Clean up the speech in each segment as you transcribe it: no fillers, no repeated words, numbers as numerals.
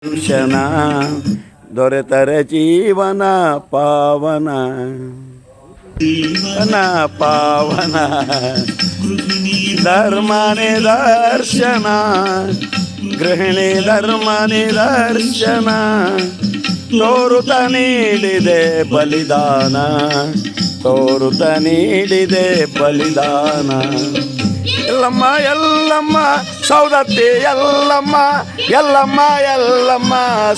ದರ್ಶನ ದೊರೆತರೆ ಜೀವನ ಪಾವನ ಪಾವನ ಧರ್ಮ ನಿದರ್ಶನ ಗೃಹಿಣಿ ಧರ್ಮ ನಿದರ್ಶನ ತೋರುತ ನೀಡಿದೆ ಬಲಿದಾನ ತೋರುತ ನೀಡಿದೆ ಬಲಿದಾನ ಎಲ್ಲಮ್ಮ ಎಲ್ಲಮ್ಮ ಸೌದತ್ತಿ ಎಲ್ಲಮ್ಮ ಎಲ್ಲಮ್ಮ ಎಲ್ಲಮ್ಮ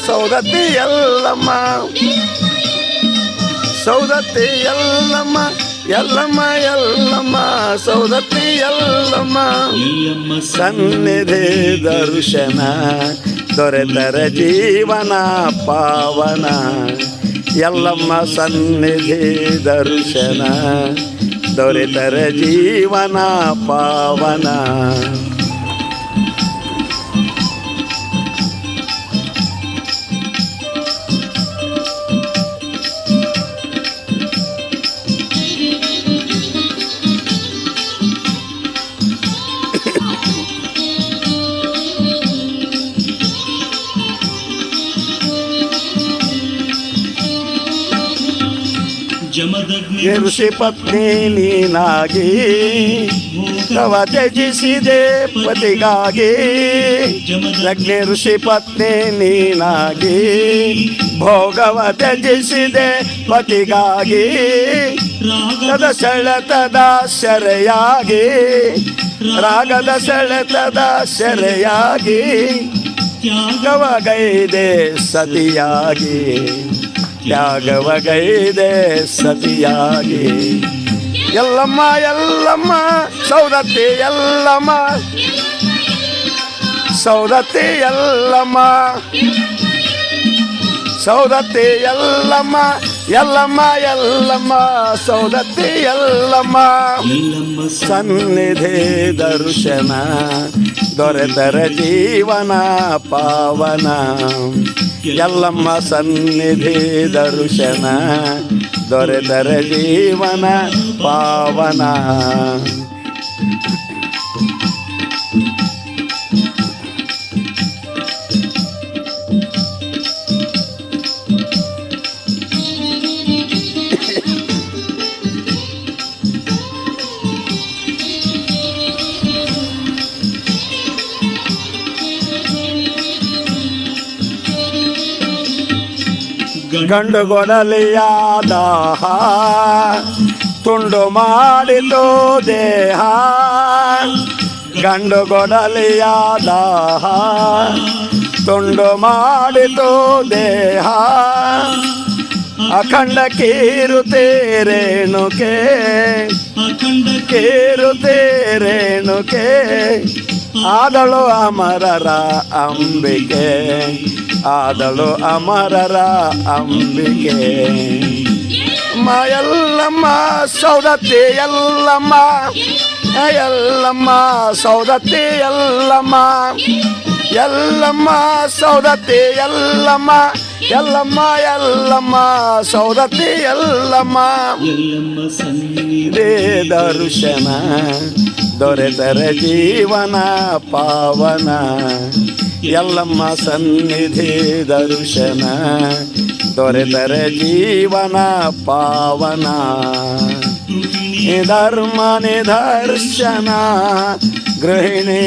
ಸೌದತ್ತಿ ಎಲ್ಲಮ್ಮ ಸೌದತ್ತಿ ಎಲ್ಲಮ್ಮ ಎಲ್ಲಮ್ಮ ಎಲ್ಲಮ್ಮ ಸೌದತ್ತಿ ಎಲ್ಲಮ್ಮ ಸನ್ನಿಧಿ ದರ್ಶನ ದೊರೆತರೆ ಜೀವನ ಪಾವನ ಎಲ್ಲಮ್ಮ ಸನ್ನಿಧಿ ದರ್ಶನ ದೊರೆತರೆ ಜೀವನ ಪಾವನ ಋಷಿ ಪತ್ನಿ ನೀನಾಗಿ ತವ ತ್ಯಜಿಸಿದೆ ಪತಿಗಾಗಿ ಲಗ್ನಿ ಋಷಿ ಪತ್ನಿ ನೀನಾಗಿ ಭೋಗವ ತ್ಯಜಿಸಿದೆ ಪತಿಗಾಗಿ ರಾಗದ ಸೆಳೆತದ ಸೆರೆಯಾಗಿ ರಾಗದ ಸೆಳೆತದ ಸೆರೆಯಾಗಿ ತ್ಯಾಗವಗೈದೆ ಸತಿಯಾಗಿ ತ್ಯಾಗವಗೈದೆ ಸತಿಯಾಗಿ ಎಲ್ಲಮ್ಮ ಎಲ್ಲಮ್ಮ ಸೌದತ್ತಿ ಎಲ್ಲಮ್ಮ ಸೌದತ್ತಿ ಎಲ್ಲಮ್ಮ ಸೌದತ್ತಿ ಎಲ್ಲಮ್ಮ ಎಲ್ಲಮ್ಮ ಎಲ್ಲಮ್ಮ ಸೌದತ್ತಿ ಎಲ್ಲಮ್ಮ ಸನ್ನಿಧಿ ದರ್ಶನ ದೊರೆತರೆ ಜೀವನ ಪಾವನ ಎಲ್ಲಮ್ಮ ಸನ್ನಿಧಿ ದರ್ಶನ ದೊರೆತರೆ ಜೀವನ ಪಾವನ ಗಂಡುಗೊಡಲಿಯಾದ ತುಂಡು ಮಾಡಿತು ದೇಹ ಗಂಡುಗೊಡಲಿಯಾದ ತುಂಡು ಮಾಡಿತು ದೇಹ ಅಖಂಡ ಕೀರುತೆ ರೇಣುಕೆ ಕೀರುತೆ ರೇಣುಕೆ ಆದಳು ಅಮರರ ಅಂಬಿಕೆ ಆದಳು ಅಮರರ ಅಂಬಿಕೆ ಎಲ್ಲಮ್ಮ ಸೌದತ್ತಿ ಎಲ್ಲಮ್ಮ ಎಲ್ಲಮ್ಮ ಸೌದತ್ತಿ ಎಲ್ಲಮ್ಮ ಎಲ್ಲಮ್ಮ ಸೌದತ್ತಿ ಎಲ್ಲಮ್ಮ ಎಲ್ಲಮ್ಮ ಎಲ್ಲಮ್ಮ ಸೌದತ್ತಿ ಎಲ್ಲಮ್ಮ ಸನ್ನಿಧಿ ದರ್ಶನ ದೊರೆತರೆ ಜೀವನ ಪಾವನ ಎಲ್ಲಮ್ಮ ಸನ್ನಿಧಿ ದರ್ಶನ ದೊರೆತರೆ ಜೀವನ ಪಾವನ ಧರ್ಮ ನಿದರ್ಶನ ಗೃಹಿಣಿ